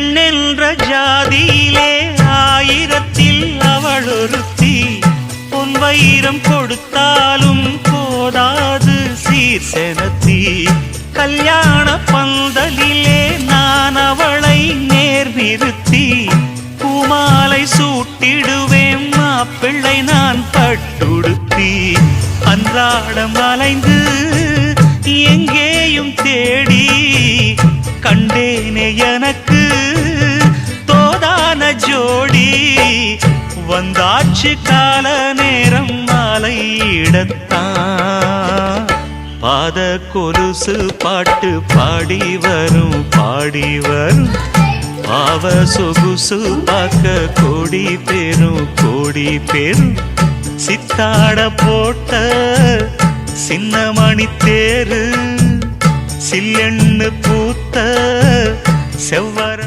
பெண்ணென்ற ஜாதியிலே ஆயிரத்தில் அவள் ஒருத்தி. பொன் வைரம் கொடுத்தாலும் போதாது சீர் செனத்தி. கல்யாண பந்தலிலே நான் அவளை நேர் நிறுத்தி. பூமாலை சூட்டிடுவேன் மாப்பிள்ளை நான் பட்டுடுத்தி. அன்றாடம் அலைந்து எங்கேயும் தேடி கண்டேனே எனக்கு தோதான ஜோடி. வந்தாச்சு கால நேரம் மாலையிடத்தான். பாத கொலுசு பாட்டு பாடி வரும் பாடி வரும். பாவ சொகுசு பார்க்க கோடி பேரும். சித்தாட போட்ட சின்ன மணி தேரு. சில்லெண்ணு பூத்த செவ்வர